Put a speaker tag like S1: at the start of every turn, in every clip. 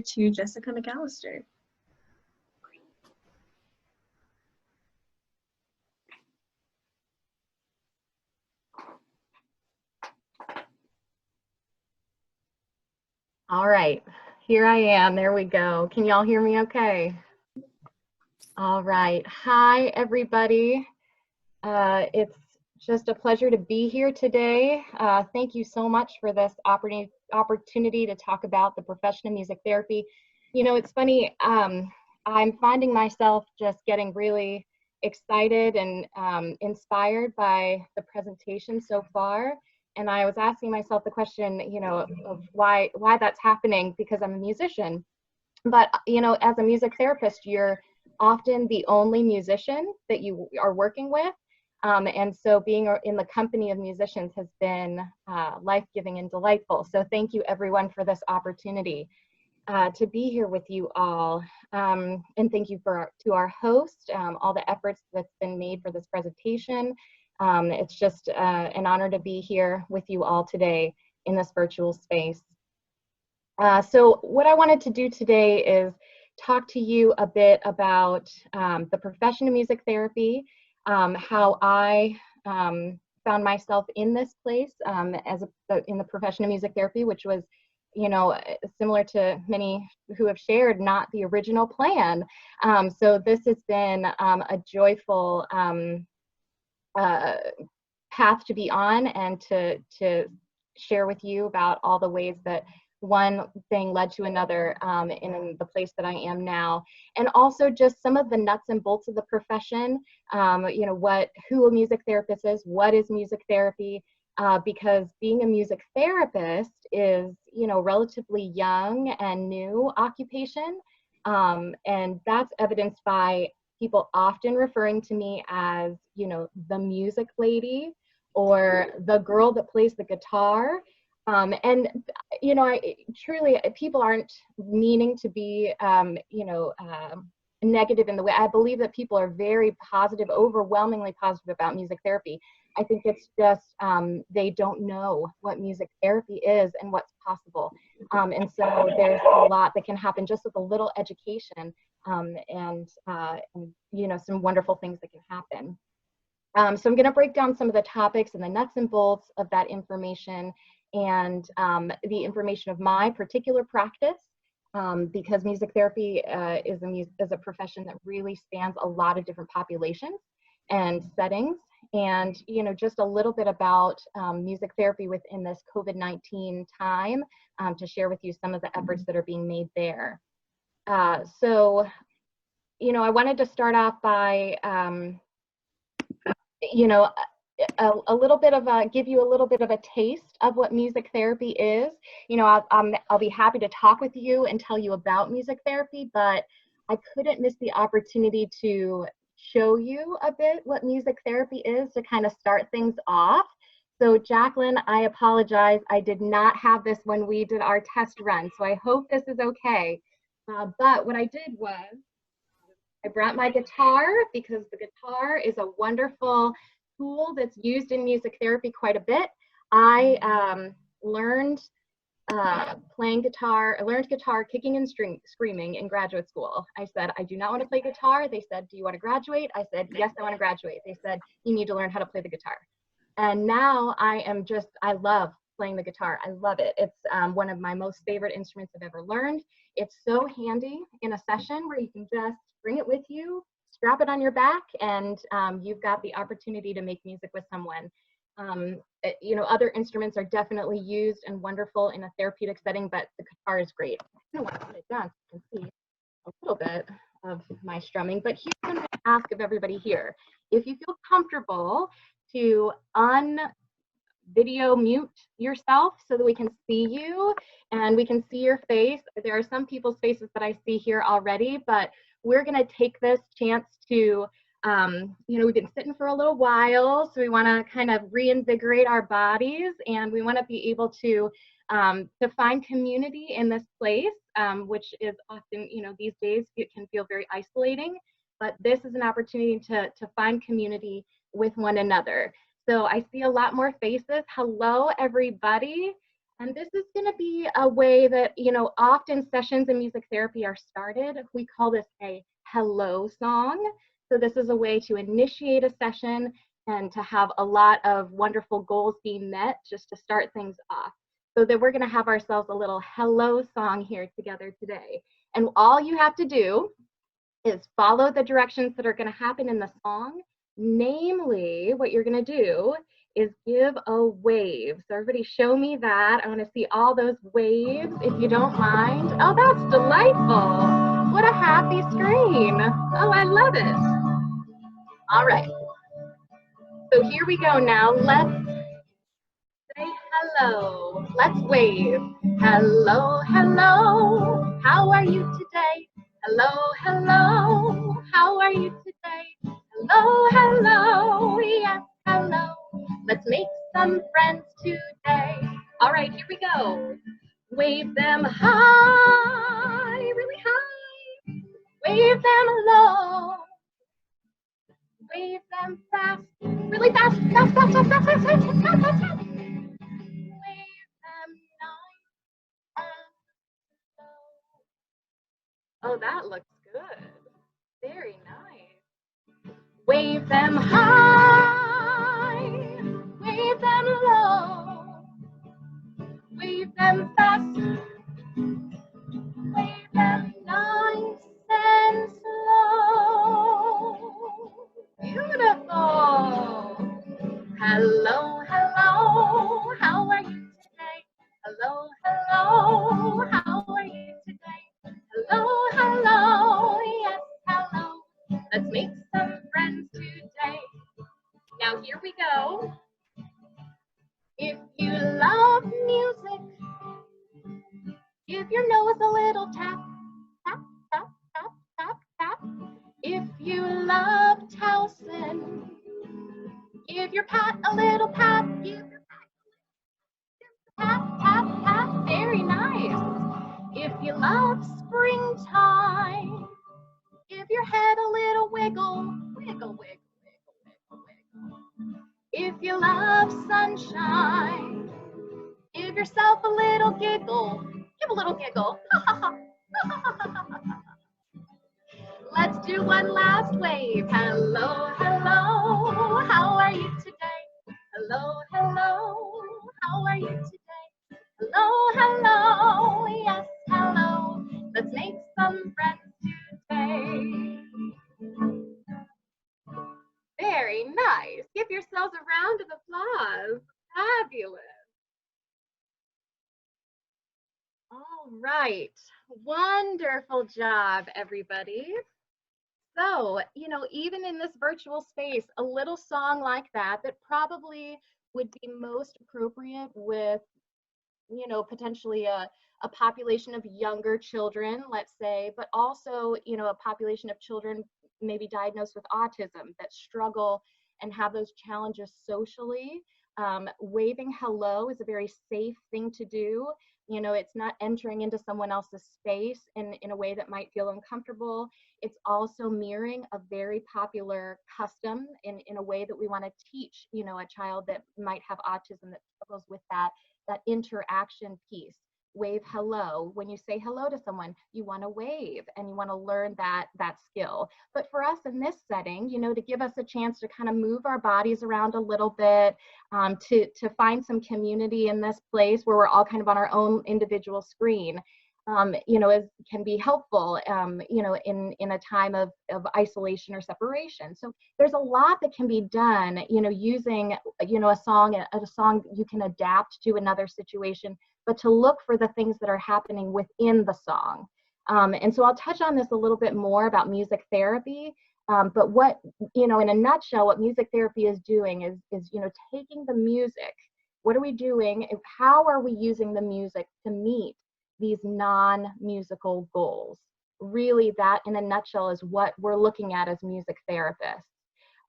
S1: to Jessica McAllister.
S2: All right, here I am. There we go. Can y'all hear me okay? All right. Hi, everybody. It's just a pleasure to be here today. Thank you so much for this opportunity to talk about the profession of music therapy. You know, it's funny, I'm finding myself just getting really excited and inspired by the presentation so far. And I was asking myself the question, you know, of why that's happening, because I'm a musician. But, you know, as a music therapist, you're often the only musician that you are working with. And so being in the company of musicians has been life-giving and delightful. So thank you everyone for this opportunity to be here with you all. And thank you to our host, all the efforts that's been made for this presentation. It's just an honor to be here with you all today in this virtual space. So what I wanted to do today is talk to you a bit about the profession of music therapy, how I found myself in this place in the profession of music therapy, which was, you know, similar to many who have shared, not the original plan. So this has been a joyful path to be on, and to share with you about all the ways that one thing led to another in the place that I am now, and also just some of the nuts and bolts of the profession. You know, who a music therapist is, what is music therapy, because being a music therapist is, you know, relatively young and new occupation, and that's evidenced by people often referring to me as, you know, the music lady or the girl that plays the guitar. And, you know, truly, people aren't meaning to be, you know, negative in the way. I believe that people are very positive, overwhelmingly positive about music therapy. I think it's just they don't know what music therapy is and what's possible. And so there's a lot that can happen just with a little education, and you know, some wonderful things that can happen. So I'm going to break down some of the topics and the nuts and bolts of that information, and the information of my particular practice, because music therapy is a profession that really spans a lot of different populations and settings. And, you know, just a little bit about music therapy within this COVID-19 time, to share with you some of the efforts that are being made there. So, you know, I wanted to start off by, you know, a little bit of give you a little bit of a taste of what music therapy is. You know, I'll be happy to talk with you and tell you about music therapy, but I couldn't miss the opportunity to show you a bit what music therapy is to kind of start things off. So Jacqueline, I apologize. I did not have this when we did our test run, so I hope this is okay. But what I did was I brought my guitar, because the guitar is a wonderful tool that's used in music therapy quite a bit. I learned playing guitar. I learned guitar kicking and screaming in graduate school. I said, I do not want to play guitar. They said, do you want to graduate? I said, yes, I want to graduate. They said, you need to learn how to play the guitar. And now I love playing the guitar. I love it. It's one of my most favorite instruments I've ever learned. It's so handy in a session where you can just bring it with you, strap it on your back, and you've got the opportunity to make music with someone. You know, other instruments are definitely used and wonderful in a therapeutic setting, but the guitar is great. I don't want to put it down so you can see a little bit of my strumming, but here's what I'm going to ask of everybody here. If you feel comfortable to video mute yourself so that we can see you and we can see your face. There are some people's faces that I see here already, but we're going to take this chance to, you know, we've been sitting for a little while, so we want to kind of reinvigorate our bodies, and we want to be able to find community in this place, which is often, you know, these days it can feel very isolating, but this is an opportunity to find community with one another. So I see a lot more faces. Hello, everybody. And this is going to be a way that, often sessions in music therapy are started. We call this a hello song. So this is a way to initiate a session and to have a lot of wonderful goals being met just to start things off. So that we're going to have ourselves a little hello song here together today. And all you have to do is follow the directions that are going to happen in the song. Namely, what you're going to do is give a wave. So everybody show me that. I want to see all those waves, if you don't mind. Oh, that's delightful. What a happy screen. Oh, I love it. All right. So here we go now. Let's say hello. Let's wave. Hello, hello. How are you today? Hello, hello. How are you today? Hello, hello. Yes, hello. Let's make some friends today. All right, here we go. Wave them high, really high. Wave them low. Wave them fast, really fast, fast, fast, fast, fast, fast, fast, fast, fast, fast. Wave them nice and slow. Oh, that looks good. Very nice. Wave them high, wave them low, wave them fast, wave them nice and slow. Beautiful. Hello, hello, how are you today? Hello, hello, how are you today? Hello, hello, yes, hello. Let's make some friends today. Now here we go. If you love music, give your nose a little tap, tap, tap, tap, tap, tap. If you love Towson, give your pat a little pat, give your pat, pat, pat, very nice. If you love springtime, give your head a little wiggle, wiggle, wiggle, wiggle, wiggle, wiggle. If you love sunshine, give yourself a little giggle, give a little giggle. Let's do one last wave. Hello, hello, how are you today? Hello, hello, how are you today? Hello, hello, yes, hello. Let's make some friends today. Very nice. Give yourselves a round of applause. Fabulous. All right. Wonderful job, everybody. So, even in this virtual space, a little song like that probably would be most appropriate with, potentially a population of younger children, let's say, but also, a population of children maybe diagnosed with autism that struggle and have those challenges socially. Waving hello is a very safe thing to do. It's not entering into someone else's space in a way that might feel uncomfortable. It's also mirroring a very popular custom in a way that we want to teach, a child that might have autism that struggles with that interaction piece. Wave hello. When you say hello to someone, you want to wave and you want to learn that skill. But for us in this setting, to give us a chance to kind of move our bodies around a little bit, to find some community in this place where we're all kind of on our own individual screen, can be helpful, in a time of isolation or separation. So there's a lot that can be done, using, a song you can adapt to another situation, but to look for the things that are happening within the song. And so I'll touch on this a little bit more about music therapy. But what, in a nutshell, what music therapy is doing is taking the music. What are we doing? How are we using the music to meet these non-musical goals? Really, that in a nutshell is what we're looking at as music therapists.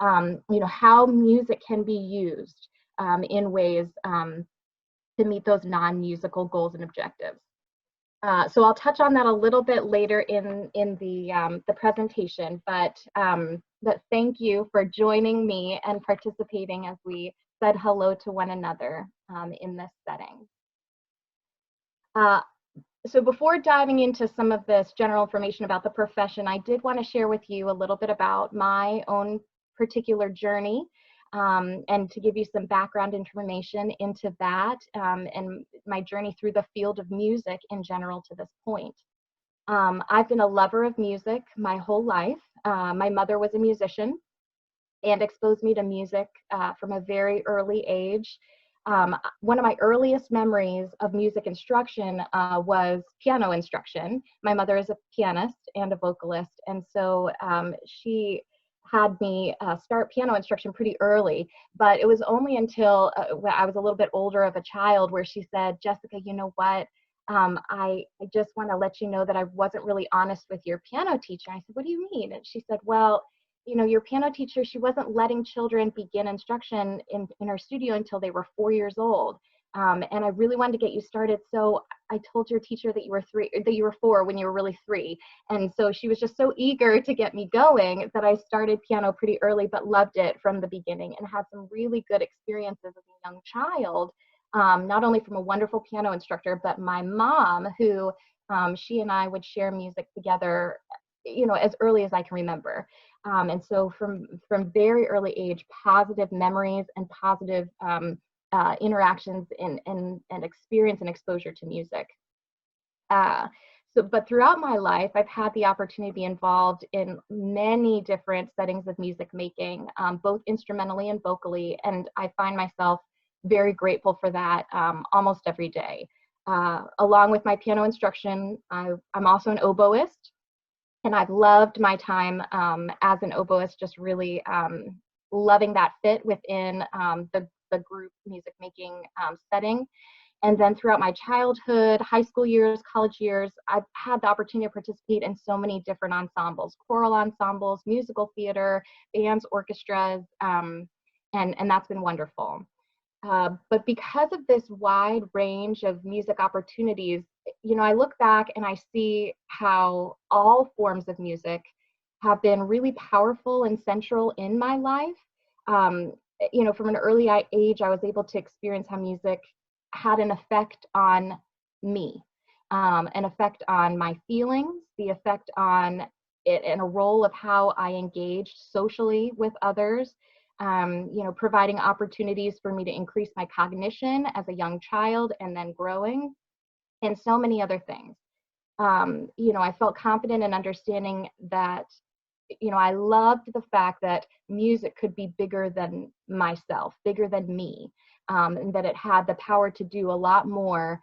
S2: How music can be used in ways to meet those non-musical goals and objectives. So I'll touch on that a little bit later in the presentation, but thank you for joining me and participating as we said hello to one another in this setting. Uh, so before diving into some of this general information about the profession, I did want to share with you a little bit about my own particular journey, and to give you some background information into that, and my journey through the field of music in general to this point. I've been a lover of music my whole life. My mother was a musician and exposed me to music from a very early age. One of my earliest memories of music instruction was piano instruction. My mother is a pianist and a vocalist, and so she had me start piano instruction pretty early. But it was only until when I was a little bit older of a child where she said, "Jessica, you know what? I just want to let you know that I wasn't really honest with your piano teacher." I said, "What do you mean?" And she said, "Well, you know, your piano teacher, she wasn't letting children begin instruction in her studio until they were 4 years old. And I really wanted to get you started. So I told your teacher that you were that you were 4 when you were really 3. And so she was just so eager to get me going that I started piano pretty early, but loved it from the beginning and had some really good experiences as a young child. Not only from a wonderful piano instructor, but my mom, who she and I would share music together, you know, as early as I can remember. And so from very early age, positive memories and positive interactions and experience and exposure to music. Uh, but throughout my life, I've had the opportunity to be involved in many different settings of music making, both instrumentally and vocally, and I find myself very grateful for that almost every day. Along with my piano instruction, I'm also an oboist, and I've loved my time as an oboist, just really loving that fit within the group music making setting. And then throughout my childhood, high school years, college years, I've had the opportunity to participate in so many different ensembles, choral ensembles, musical theater, bands, orchestras, and that's been wonderful. But because of this wide range of music opportunities, you know, I look back and I see how all forms of music have been really powerful and central in my life. Um, you know, from an early age, I was able to experience how music had an effect on me, an effect on my feelings, the effect on it, and a role of how I engaged socially with others, you know, providing opportunities for me to increase my cognition as a young child and then growing, and so many other things. You know, I felt confident in understanding that, you know, I loved the fact that music could be bigger than myself, bigger than me, and that it had the power to do a lot more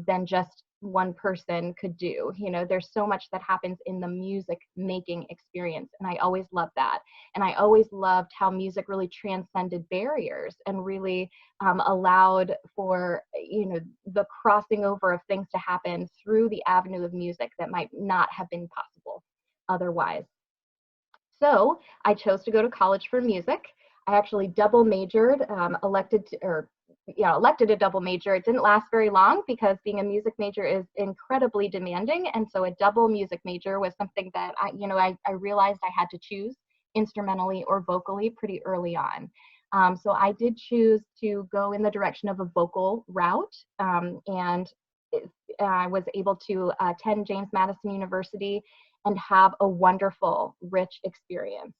S2: than just one person could do. You know, there's so much that happens in the music making experience, and I always loved that. And I always loved how music really transcended barriers and really allowed for, you know, the crossing over of things to happen through the avenue of music that might not have been possible otherwise. So I chose to go to college for music. I actually double majored, elected a double major. It didn't last very long because being a music major is incredibly demanding, and so a double music major was something that I realized I had to choose instrumentally or vocally pretty early on. So I did choose to go in the direction of a vocal route, and I was able to attend James Madison University and have a wonderful, rich experience.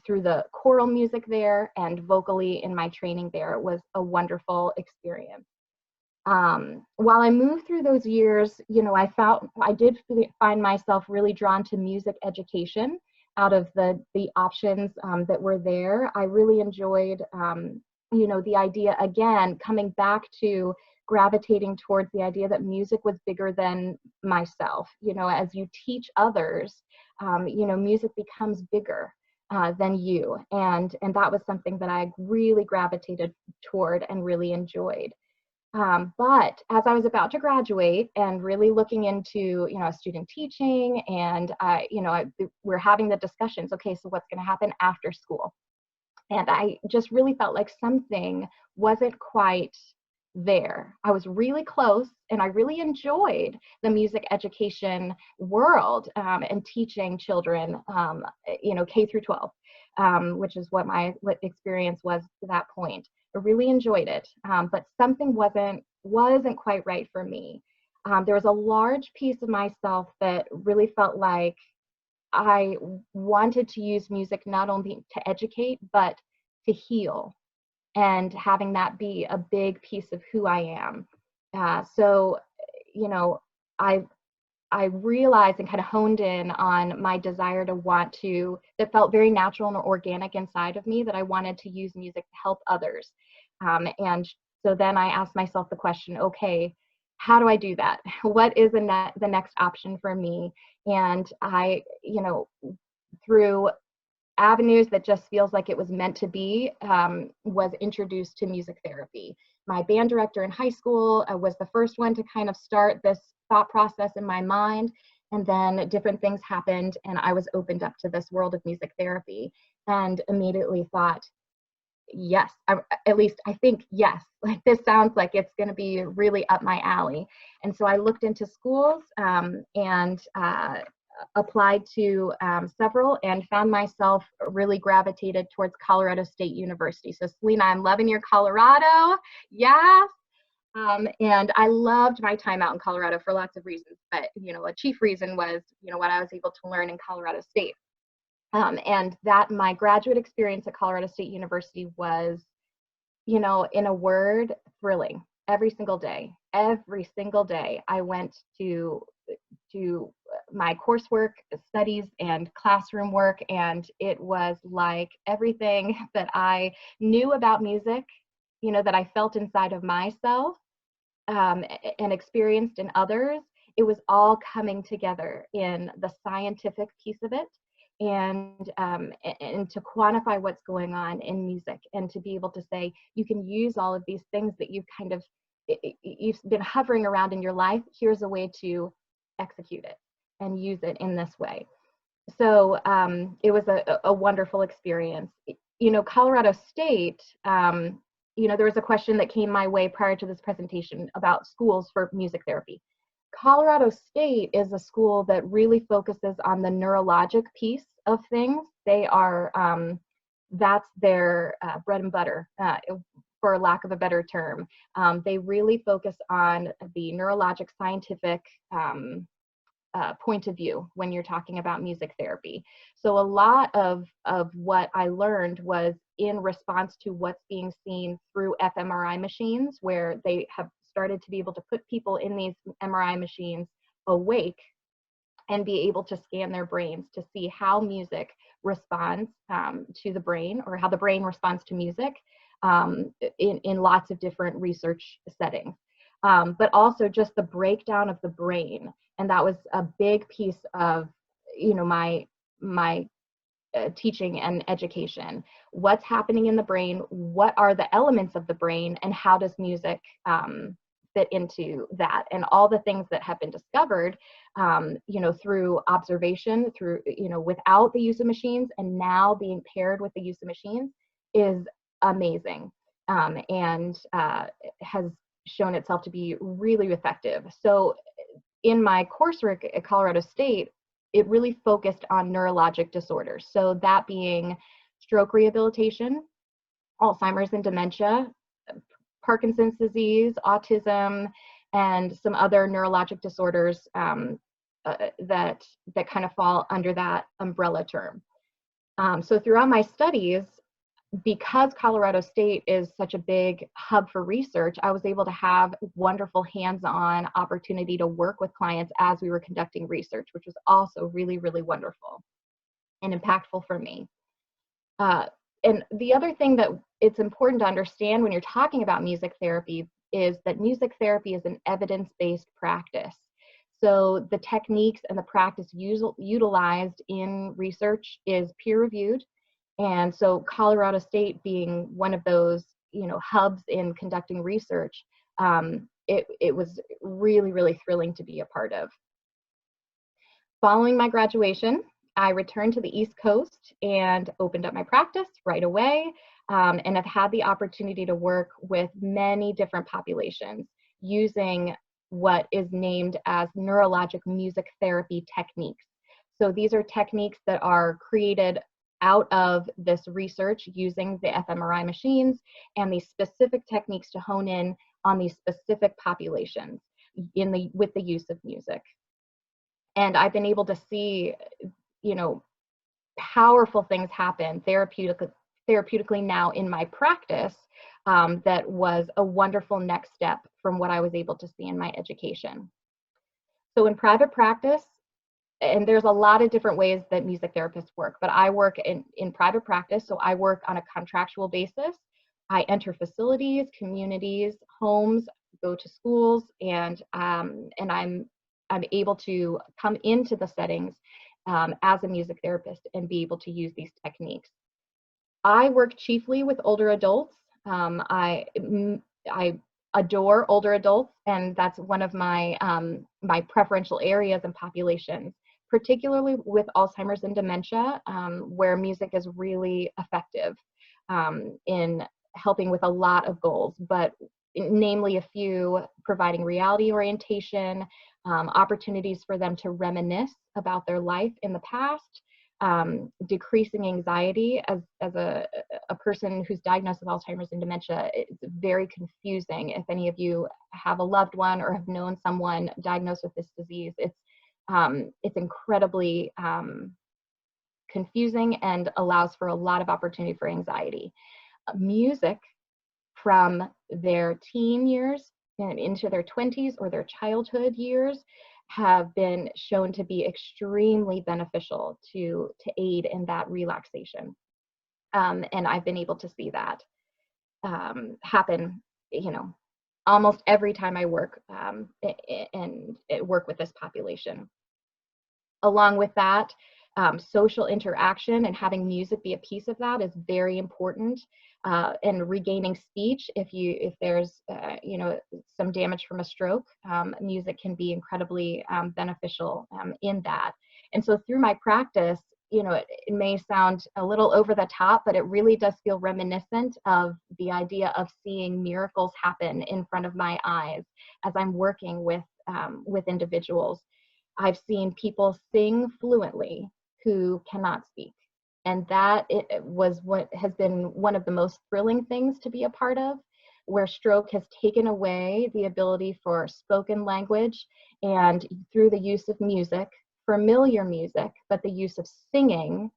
S2: Through the choral music there and vocally in my training there, it was a wonderful experience. While I moved through those years, you know, I did find myself really drawn to music education out of the options that were there. I really enjoyed, you know, the idea, again, coming back to gravitating towards the idea that music was bigger than myself. You know, as you teach others, you know, music becomes bigger than you, and that was something that I really gravitated toward and really enjoyed. But as I was about to graduate and really looking into, you know, student teaching, and we're having the discussions. Okay, so what's going to happen after school? And I just really felt like something wasn't quite there. I was really close, and I really enjoyed the music education world, and teaching children, you know, K through 12, which is what my experience was to that point. I really enjoyed it, but something wasn't quite right for me. there was a large piece of myself that really felt like I wanted to use music not only to educate, but to heal, and having that be a big piece of who I am. So, you know, I I realized and kind of honed in on my desire to want to, that felt very natural and organic inside of me, that I wanted to use music to help others. And so then I asked myself the question, okay, how do I do that? What is the next option for me? And I, through avenues that just feels like it was meant to be, was introduced to music therapy. My band director in high school was the first one to kind of start this thought process in my mind. And then different things happened, and I was opened up to this world of music therapy and immediately thought, yes, at least I think, yes, like this sounds like it's going to be really up my alley. And so I looked into schools and applied to several, and found myself really gravitated towards Colorado State University. So Selena, I'm loving your Colorado. Yes. And I loved my time out in Colorado for lots of reasons, but a chief reason was what I was able to learn in Colorado State. And that my graduate experience at Colorado State University was, in a word, thrilling. Every single day I went to my coursework, studies, and classroom work, and it was like everything that I knew about music, that I felt inside of myself, and experienced in others. It was all coming together in the scientific piece of it, and to quantify what's going on in music, and to be able to say you can use all of these things that you've been hovering around in your life. Here's a way to execute it and use it in this way. So it was a wonderful experience. Colorado State, there was a question that came my way prior to this presentation about schools for music therapy. Colorado State is a school that really focuses on the neurologic piece of things. They are, that's their bread and butter, for lack of a better term. They really focus on the neurologic scientific point of view when you're talking about music therapy. So a lot of what I learned was in response to what's being seen through fMRI machines, where they have started to be able to put people in these MRI machines awake and be able to scan their brains to see how music responds to the brain, or how the brain responds to music, in lots of different research settings. But also just the breakdown of the brain. And that was a big piece of, my teaching and education. What's happening in the brain? What are the elements of the brain? And how does music fit into that? And all the things that have been discovered, through observation, through, without the use of machines, and now being paired with the use of machines, is amazing, and has shown itself to be really effective. So in my coursework at Colorado State, it really focused on neurologic disorders. So that being stroke rehabilitation, Alzheimer's and dementia, Parkinson's disease, autism, and some other neurologic disorders that kind of fall under that umbrella term. So throughout my studies, because Colorado State is such a big hub for research, I was able to have wonderful hands-on opportunity to work with clients as we were conducting research, which was also really, really wonderful and impactful for me. And the other thing that it's important to understand when you're talking about music therapy is that music therapy is an evidence-based practice. So the techniques and the practice utilized in research is peer-reviewed. And so Colorado State being one of those, hubs in conducting research, it was really, really thrilling to be a part of. Following my graduation, I returned to the East Coast and opened up my practice right away, and have had the opportunity to work with many different populations using what is named as neurologic music therapy techniques. So these are techniques that are created out of this research using the fMRI machines, and these specific techniques to hone in on these specific populations. with the use of music. And I've been able to see, you know, powerful things happen therapeutically now in my practice, that was a wonderful next step from what I was able to see in my education. So in private practice, and there's a lot of different ways that music therapists work, but I work in private practice, so I work on a contractual basis. I enter facilities, communities, homes, go to schools, and I'm able to come into the settings as a music therapist and be able to use these techniques. I work chiefly with older adults. I adore older adults, and that's one of my my preferential areas and populations, particularly with Alzheimer's and dementia, where music is really effective in helping with a lot of goals, but namely a few: providing reality orientation, opportunities for them to reminisce about their life in the past, decreasing anxiety. As a person who's diagnosed with Alzheimer's and dementia, it's very confusing. If any of you have a loved one or have known someone diagnosed with this disease, it's incredibly confusing and allows for a lot of opportunity for anxiety. Music from their teen years and into their 20s or their childhood years have been shown to be extremely beneficial to aid in that relaxation. And I've been able to see that happen, you know, almost every time I work and work with this population. Along with that, social interaction and having music be a piece of that is very important. And regaining speech, if there's you know, some damage from a stroke, music can be incredibly beneficial in that. And so through my practice, you know, it may sound a little over the top, but it really does feel reminiscent of the idea of seeing miracles happen in front of my eyes as I'm working with individuals. I've seen people sing fluently who cannot speak. And that was what has been one of the most thrilling things to be a part of, where stroke has taken away the ability for spoken language, and through the use of music, familiar music, but the use of singing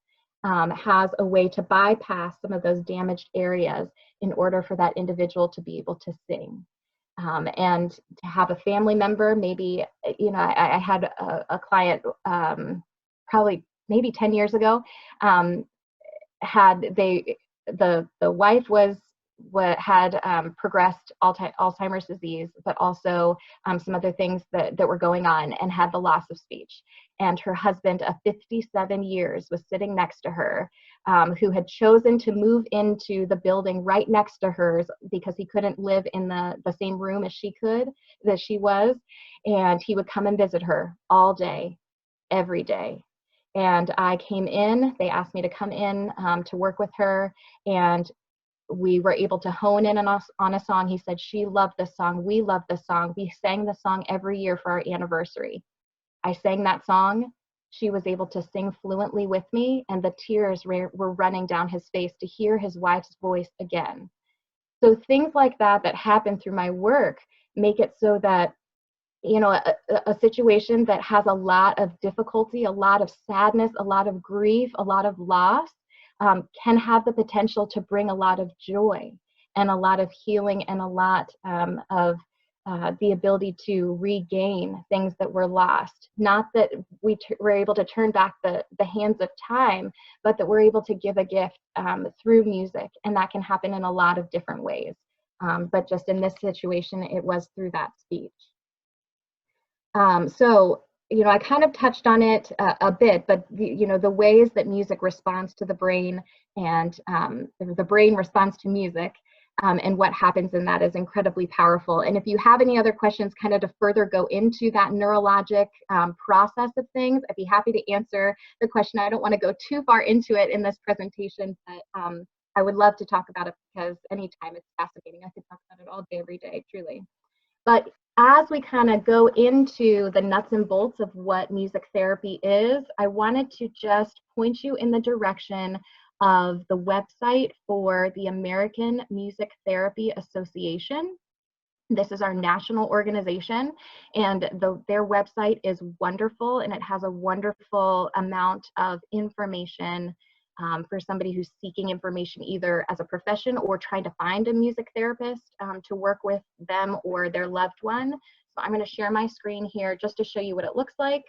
S2: has a way to bypass some of those damaged areas in order for that individual to be able to sing. And to have a family member, maybe, you know, I had a client probably maybe 10 years ago, the wife had progressed Alzheimer's disease, but also some other things that were going on, and had the loss of speech. And her husband of 57 years was sitting next to her, who had chosen to move into the building right next to hers because he couldn't live in the same room as she was. And he would come and visit her all day, every day. And I came in, they asked me to come in to work with her, and we were able to hone in on a song. He said, she loved this song, we loved this song. We sang the song every year for our anniversary. I sang that song. She was able to sing fluently with me, and the tears were running down his face to hear his wife's voice again. So things like that happen through my work make it so that, you know, a situation that has a lot of difficulty, a lot of sadness, a lot of grief, a lot of loss, can have the potential to bring a lot of joy and a lot of healing and a lot of the ability to regain things that were lost. Not that we were able to turn back the hands of time, but that we're able to give a gift through music, and that can happen in a lot of different ways. But just in this situation, it was through that speech. So, you know, I kind of touched on it a bit, but you know, the ways that music responds to the brain, and the brain responds to music, and what happens in that is incredibly powerful. And if you have any other questions kind of to further go into that neurologic process of things, I'd be happy to answer the question. I don't want to go too far into it in this presentation, but I would love to talk about it, because anytime it's fascinating. I could talk about it all day, every day, truly. But as we kind of go into the nuts and bolts of what music therapy is, I wanted to just point you in the direction of the website for the American Music Therapy Association. This is our national organization, and their website is wonderful, and it has a wonderful amount of information for somebody who's seeking information either as a profession or trying to find a music therapist to work with them or their loved one. So I'm going to share my screen here just to show you what it looks like.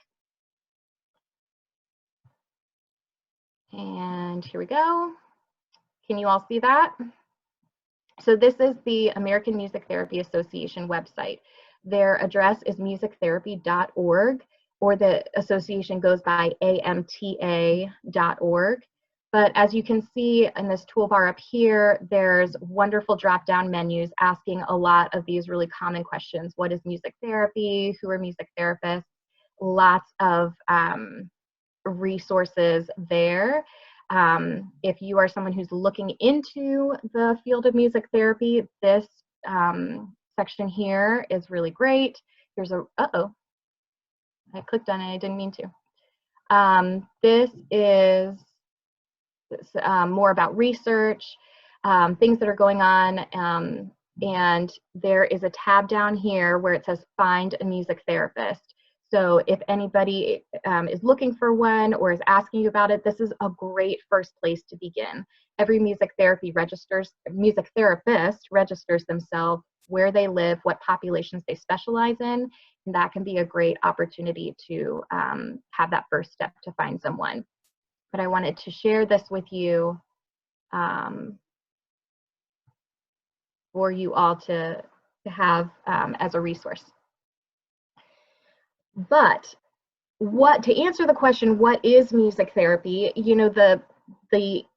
S2: And here we go. Can you all see that? So this is the American Music Therapy Association website. Their address is musictherapy.org, or the association goes by amta.org. But as you can see in this toolbar up here, there's wonderful drop-down menus asking a lot of these really common questions. What is music therapy? Who are music therapists? Lots of resources there. If you are someone who's looking into the field of music therapy, this section here is really great. Here's a, uh-oh, I clicked on it, I didn't mean to. This is more about research, things that are going on, and there is a tab down here where it says Find a Music Therapist. So if anybody is looking for one or is asking you about it, this is a great first place to begin. Every music therapist registers themselves, where they live, what populations they specialize in, and that can be a great opportunity to have that first step to find someone. But I wanted to share this with you for you all to have as a resource. But to answer the question, what is music therapy? You know, the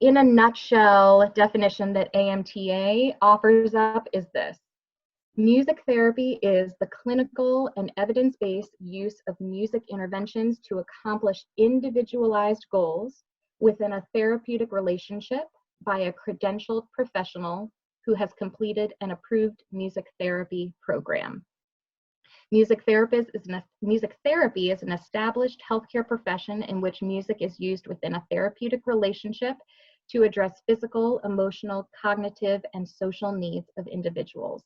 S2: in a nutshell definition that AMTA offers up is this. Music therapy is the clinical and evidence-based use of music interventions to accomplish individualized goals within a therapeutic relationship by a credentialed professional who has completed an approved music therapy program. Music therapy is an established healthcare profession in which music is used within a therapeutic relationship to address physical, emotional, cognitive, and social needs of individuals.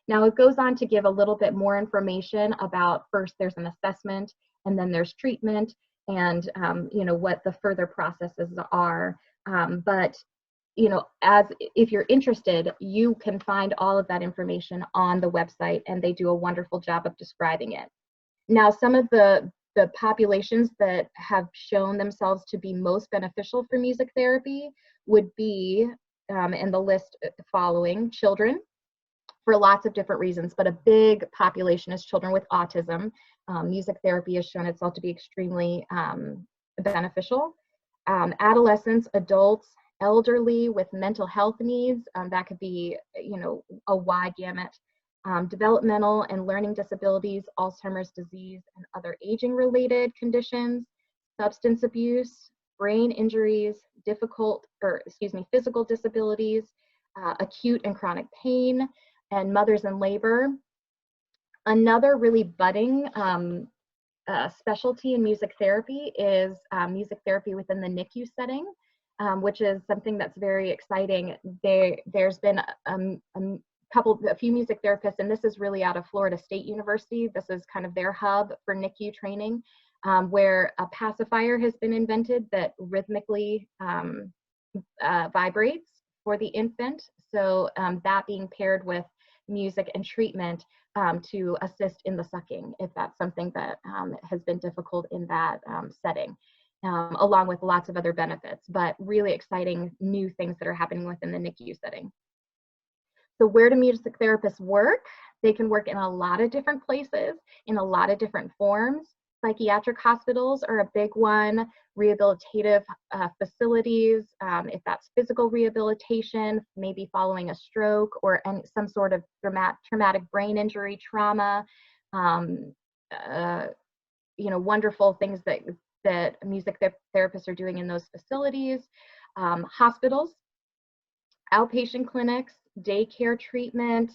S2: Now, it goes on to give a little bit more information about, first there's an assessment, and then there's treatment, and you know, what the further processes are. But you know, if you're interested, you can find all of that information on the website, and they do a wonderful job of describing it. Now, some of the populations that have shown themselves to be most beneficial for music therapy would be, in the list following, children, for lots of different reasons, but a big population is children with autism. Music therapy has shown itself to be extremely beneficial. Adolescents, adults, elderly with mental health needs, that could be, you know, a wide gamut. Developmental and learning disabilities, Alzheimer's disease, and other aging-related conditions, substance abuse, brain injuries, physical disabilities, acute and chronic pain, and mothers in labor. Another really budding specialty in music therapy is music therapy within the NICU setting, which is something that's very exciting. There's been a few music therapists, and this is really out of Florida State University. This is kind of their hub for NICU training, where a pacifier has been invented that rhythmically vibrates for the infant. So that being paired with music and treatment to assist in the sucking, if that's something that has been difficult in that setting, along with lots of other benefits, but really exciting new things that are happening within the NICU setting. So where do music therapists work? They can work in a lot of different places, in a lot of different forms. Psychiatric hospitals are a big one, rehabilitative facilities, if that's physical rehabilitation, maybe following a stroke or some sort of traumatic brain injury, trauma, you know, wonderful things that music therapists are doing in those facilities. Hospitals, outpatient clinics, daycare treatment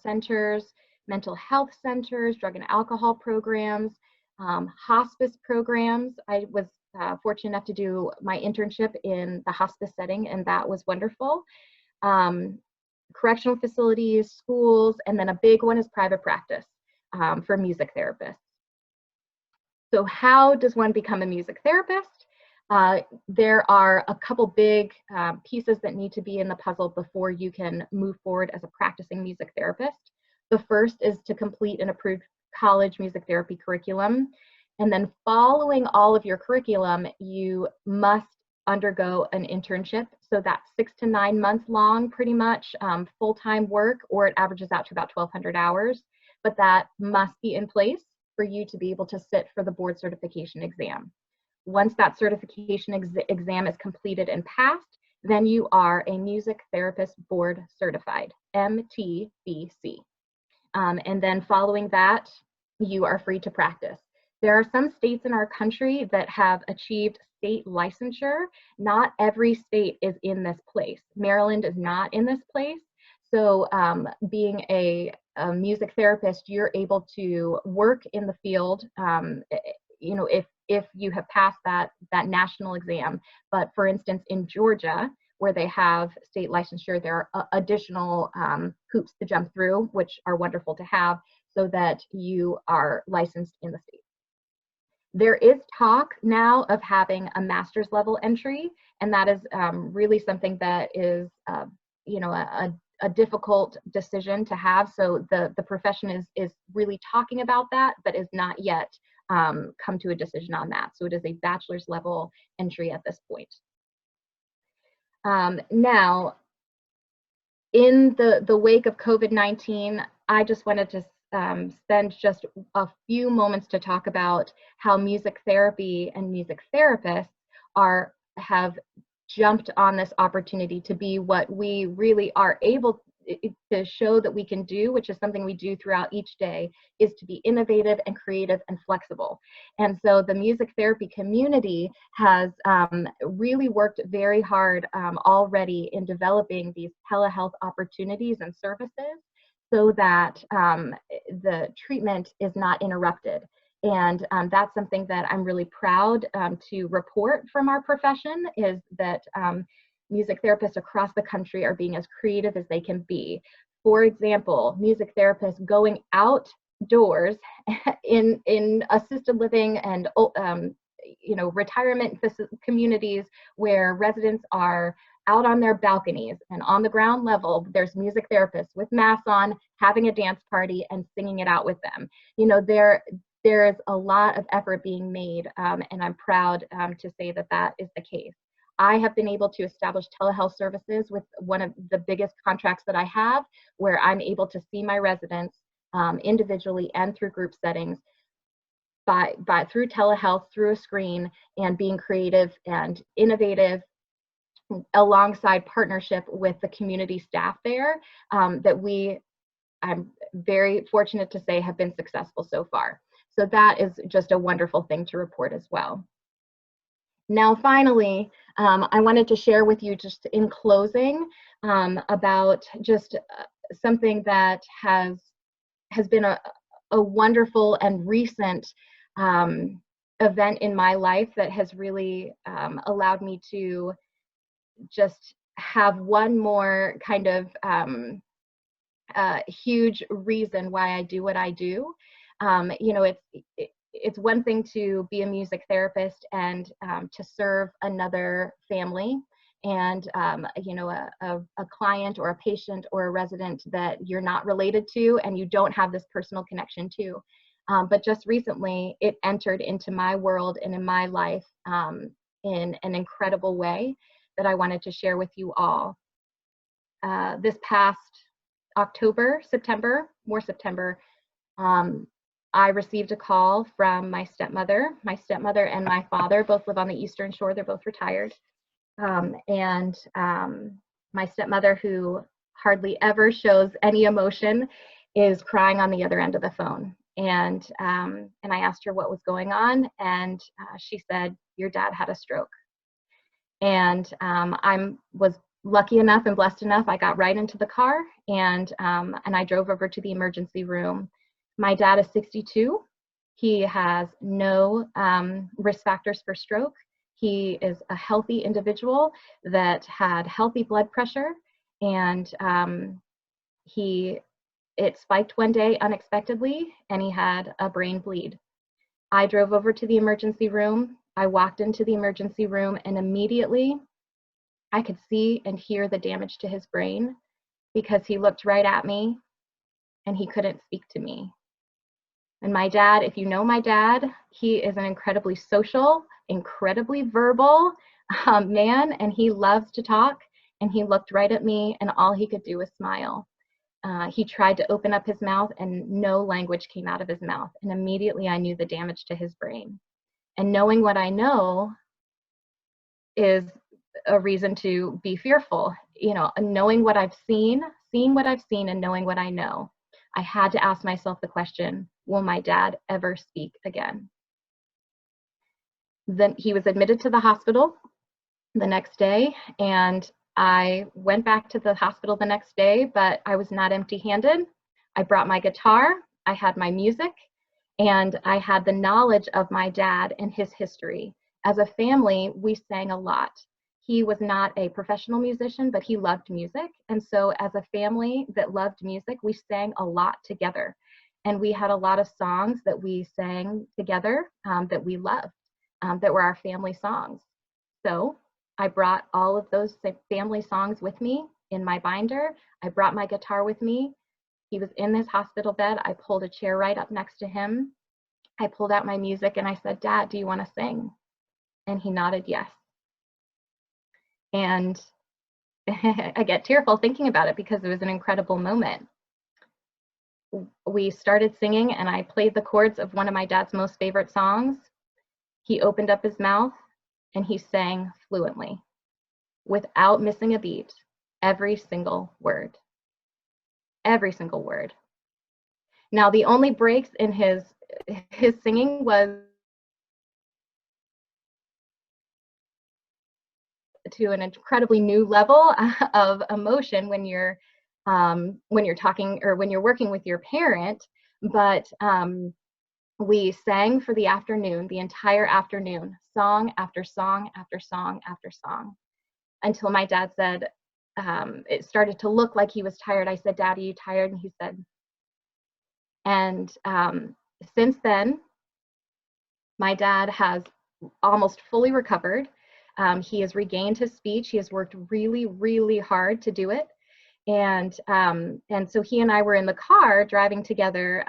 S2: centers, mental health centers, drug and alcohol programs, hospice programs. I was fortunate enough to do my internship in the hospice setting, and that was wonderful. correctional facilities, schools, and then a big one is private practice for music therapists. So how does one become a music therapist? There are a couple big pieces that need to be in the puzzle before you can move forward as a practicing music therapist. The first is to complete an approved college music therapy curriculum. And then following all of your curriculum, you must undergo an internship. So that's 6 to 9 months long, pretty much full-time work, or it averages out to about 1,200 hours. But that must be in place for you to be able to sit for the board certification exam. Once that certification exam is completed and passed, then you are a music therapist board certified, MTBC. And then following that, you are free to practice. There are some states in our country that have achieved state licensure. Not every state is in this place. Maryland is not in this place. So being a music therapist, you're able to work in the field, you know, if you have passed that national exam. But for instance, in Georgia, where they have state licensure, there are additional hoops to jump through, which are wonderful to have, so that you are licensed in the state. There is talk now of having a master's level entry, and that is really something that is, you know, a difficult decision to have. So the profession is really talking about that, but is not yet come to a decision on that. So it is a bachelor's level entry at this point. Now, in the wake of COVID-19, I just wanted to spend just a few moments to talk about how music therapy and music therapists have jumped on this opportunity to be what we really are able to show that we can do, which is something we do throughout each day, is to be innovative and creative and flexible. And so the music therapy community has really worked very hard already in developing these telehealth opportunities and services so that the treatment is not interrupted. And that's something that I'm really proud to report from our profession, is that music therapists across the country are being as creative as they can be. For example, music therapists going outdoors in assisted living and you know, retirement communities where residents are out on their balconies, and on the ground level, there's music therapists with masks on, having a dance party and singing it out with them. You know, there's a lot of effort being made, and I'm proud to say that that is the case. I have been able to establish telehealth services with one of the biggest contracts that I have, where I'm able to see my residents individually and through group settings through telehealth, through a screen, and being creative and innovative alongside partnership with the community staff there that I'm very fortunate to say have been successful so far. So that is just a wonderful thing to report as well. Now, finally, I wanted to share with you just in closing about just something that has been a wonderful and recent event in my life that has really allowed me to just have one more kind of huge reason why I do what I do. You know, it's one thing to be a music therapist and to serve another family and you know, a client or a patient or a resident that you're not related to and you don't have this personal connection to. But just recently, it entered into my world and in my life in an incredible way that I wanted to share with you all. This past September, I received a call from my stepmother. My stepmother and my father both live on the Eastern Shore. They're both retired. My stepmother, who hardly ever shows any emotion, is crying on the other end of the phone. And I asked her what was going on, and she said, "Your dad had a stroke." And I was lucky enough and blessed enough, I got right into the car and I drove over to the emergency room. My dad is 62. He has no risk factors for stroke. He is a healthy individual that had healthy blood pressure and it spiked one day unexpectedly, and he had a brain bleed. I drove over to the emergency room. I walked into the emergency room, and immediately I could see and hear the damage to his brain, because he looked right at me and he couldn't speak to me. And my dad, if you know my dad, he is an incredibly social, incredibly verbal man, and he loves to talk. And he looked right at me, and all he could do was smile. He tried to open up his mouth, and no language came out of his mouth. And immediately I knew the damage to his brain. And knowing what I know is a reason to be fearful. You know, knowing what I've seen, seeing what I've seen, and knowing what I know, I had to ask myself the question, will my dad ever speak again? Then he was admitted to the hospital the next day, and I went back to the hospital the next day, but I was not empty-handed. I brought my guitar, I had my music, and I had the knowledge of my dad and his history. As a family, we sang a lot. He was not a professional musician, but he loved music. And so as a family that loved music, we sang a lot together. And we had a lot of songs that we sang together that we loved, that were our family songs. So I brought all of those family songs with me in my binder. I brought my guitar with me. He was in his hospital bed. I pulled a chair right up next to him. I pulled out my music and I said, "Dad, do you want to sing?" And he nodded yes. And I get tearful thinking about it because it was an incredible moment. We started singing and I played the chords of one of my dad's most favorite songs. He opened up his mouth and he sang fluently, without missing a beat, every single word. Every single word. Now, the only breaks in his singing was to an incredibly new level of emotion when you're talking or when you're working with your parent. But we sang for the afternoon, the entire afternoon, song after song after song after song, until my dad said, it started to look like he was tired. I said, "Dad, are you tired?" And he said, and since then, my dad has almost fully recovered. He has regained his speech. He has worked really, really hard to do it. And so he and I were in the car driving together,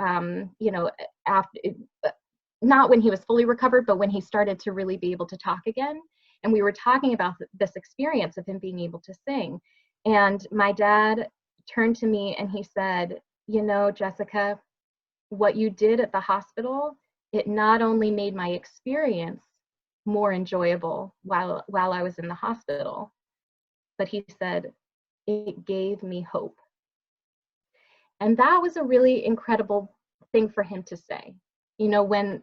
S2: you know, after, not when he was fully recovered, but when he started to really be able to talk again. And we were talking about this experience of him being able to sing. And my dad turned to me and he said, "You know, Jessica, what you did at the hospital, it not only made my experience more enjoyable while I was in the hospital, but," he said, "it gave me hope." And that was a really incredible thing for him to say. You know, when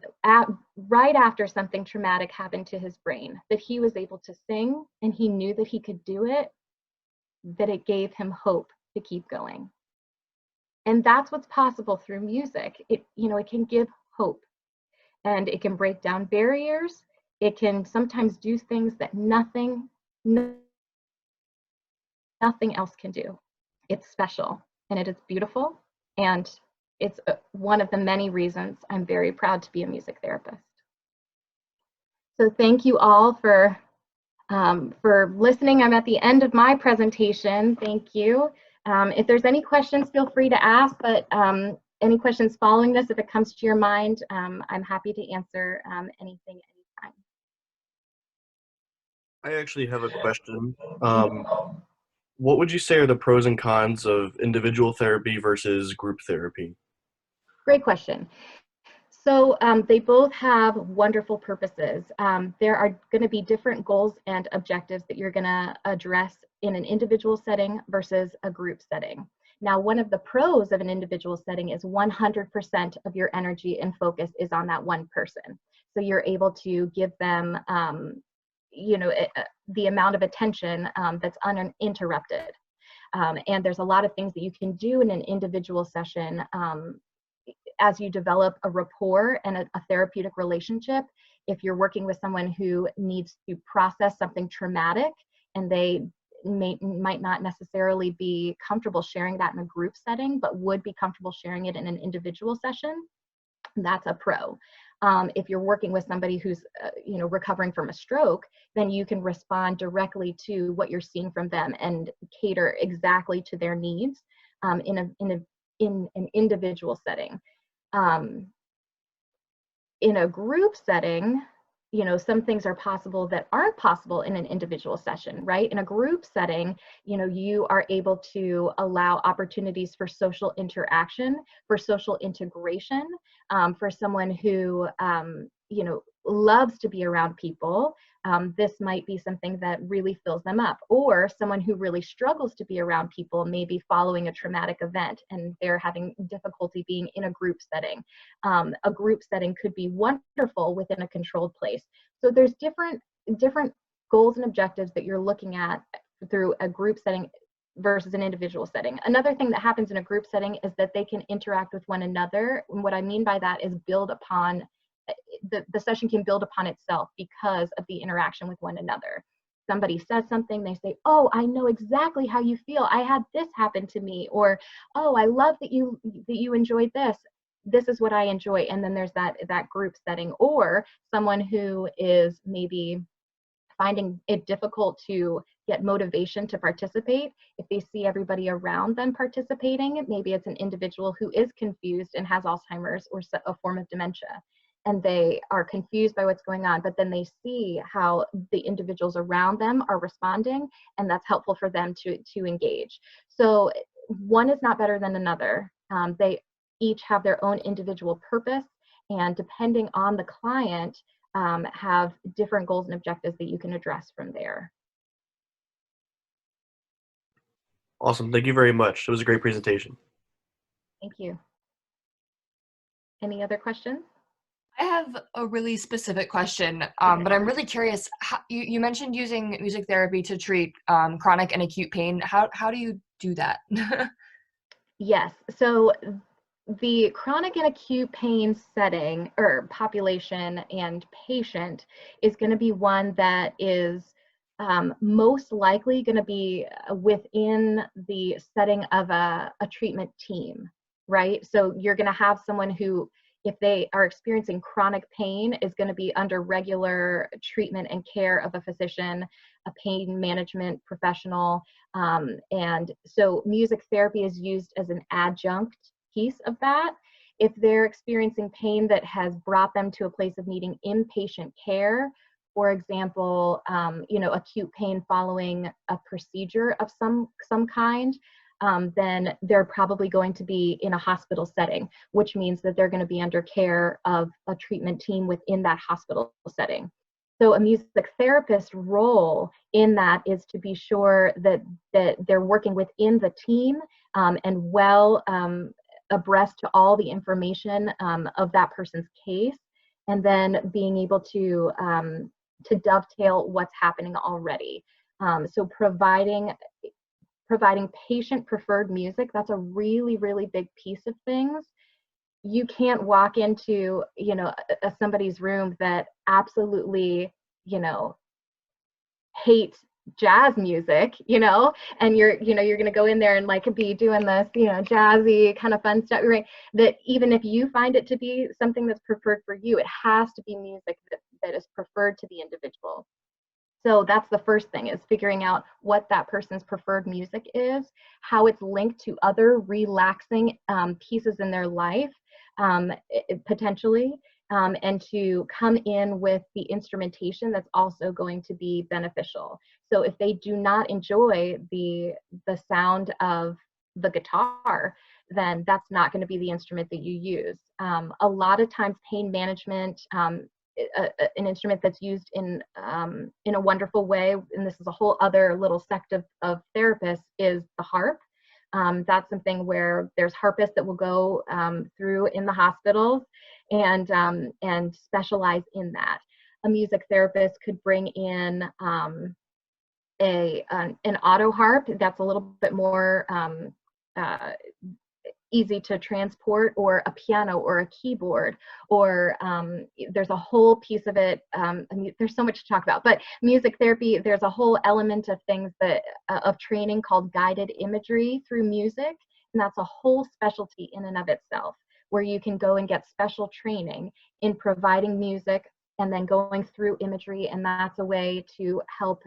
S2: right after something traumatic happened to his brain, that he was able to sing and he knew that he could do it, that it gave him hope to keep going. And that's what's possible through music. It, you know, it can give hope, and it can break down barriers. It can sometimes do things that nothing else can do. It's special and it is beautiful, and it's one of the many reasons I'm very proud to be a music therapist. So thank you all for listening. I'm at the end of my presentation. Thank you. If there's any questions, feel free to ask, but any questions following this, if it comes to your mind, I'm happy to answer anything anytime.
S1: I actually have a question. What would you say are the pros and cons of individual therapy versus group therapy?
S2: Great question. So they both have wonderful purposes. There are going to be different goals and objectives that you're going to address in an individual setting versus a group setting. Now, one of the pros of an individual setting is 100% of your energy and focus is on that one person. So you're able to give them, you know, the amount of attention that's uninterrupted. And there's a lot of things that you can do in an individual session as you develop a rapport and a therapeutic relationship. If you're working with someone who needs to process something traumatic and they might not necessarily be comfortable sharing that in a group setting, but would be comfortable sharing it in an individual session, that's a pro. If you're working with somebody who's recovering from a stroke, then you can respond directly to what you're seeing from them and cater exactly to their needs in an individual setting. In a group setting, some things are possible that aren't possible in an individual session, right? In a group setting, you are able to allow opportunities for social interaction, for social integration, for someone who, loves to be around people. This might be something that really fills them up, or someone who really struggles to be around people, maybe following a traumatic event and they're having difficulty being in a group setting. A group setting could be wonderful within a controlled place. So there's different goals and objectives that you're looking at through a group setting versus an individual setting. Another thing that happens in a group setting is that they can interact with one another. And what I mean by that is build upon, the session can build upon itself because of the interaction with one another. Somebody says something, they say, oh, I know exactly how you feel. I had this happen to me. Or, oh, I love that you enjoyed this. This is what I enjoy. And then there's that group setting. Or someone who is maybe finding it difficult to get motivation to participate. If they see everybody around them participating, maybe it's an individual who is confused and has Alzheimer's or a form of dementia, and they are confused by what's going on, but then they see how the individuals around them are responding, and that's helpful for them to engage. So one is not better than another. They each have their own individual purpose, and depending on the client, have different goals and objectives that you can address from there.
S1: Awesome. Thank you very much. It was a great presentation.
S2: Thank you. Any other questions?
S3: I have a really specific question, but I'm really curious. How, you mentioned using music therapy to treat chronic and acute pain. How do you do that?
S2: Yes. So the chronic and acute pain setting or population and patient is going to be one that is most likely going to be within the setting of a treatment team, right? So you're going to have someone who, if they are experiencing chronic pain, is going to be under regular treatment and care of a physician, a pain management professional. And so music therapy is used as an adjunct piece of that. If they're experiencing pain that has brought them to a place of needing inpatient care, for example, acute pain following a procedure of some kind, then they're probably going to be in a hospital setting, which means that they're going to be under care of a treatment team within that hospital setting. So a music therapist role in that is to be sure that they're working within the team and well abreast to all the information of that person's case, and then being able to dovetail what's happening already. So providing patient preferred music, that's a really, really big piece of things. You can't walk into, somebody's room that absolutely, hates jazz music, and you're going to go in there and like be doing this, jazzy kind of fun stuff, right? That even if you find it to be something that's preferred for you, it has to be music that is preferred to the individual. So that's the first thing, is figuring out what that person's preferred music is, how it's linked to other relaxing pieces in their life, potentially, and to come in with the instrumentation that's also going to be beneficial. So if they do not enjoy the sound of the guitar, then that's not going to be the instrument that you use. A lot of times pain management, an instrument that's used in a wonderful way, and this is a whole other little sect of therapists, is the harp. That's something where there's harpists that will go through in the hospitals and specialize in that. A music therapist could bring in an auto harp that's a little bit more easy to transport, or a piano or a keyboard, or there's a whole piece of it. There's so much to talk about, but music therapy, there's a whole element of things that of training called guided imagery through music, and that's a whole specialty in and of itself, where you can go and get special training in providing music and then going through imagery, and that's a way to help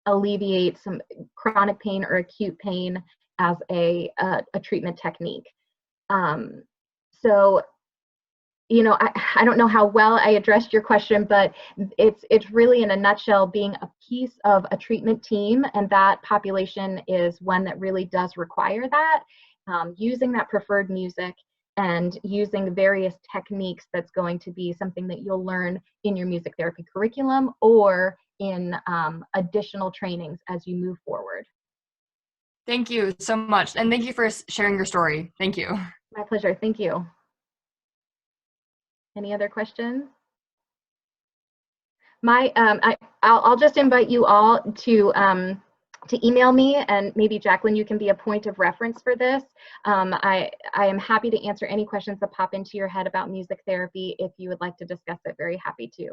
S2: alleviate some chronic pain or acute pain as a treatment technique. So, you know, I don't know how well I addressed your question, but it's really, in a nutshell, being a piece of a treatment team, and that population is one that really does require that, using that preferred music and using various techniques. That's going to be something that you'll learn in your music therapy curriculum or in additional trainings as you move forward.
S3: Thank you so much. And thank you for sharing your story. Thank you.
S2: My pleasure. Thank you. Any other questions? I'll just invite you all to email me, and maybe Jacqueline, you can be a point of reference for this. I am happy to answer any questions that pop into your head about music therapy. If you would like to discuss it, very happy to.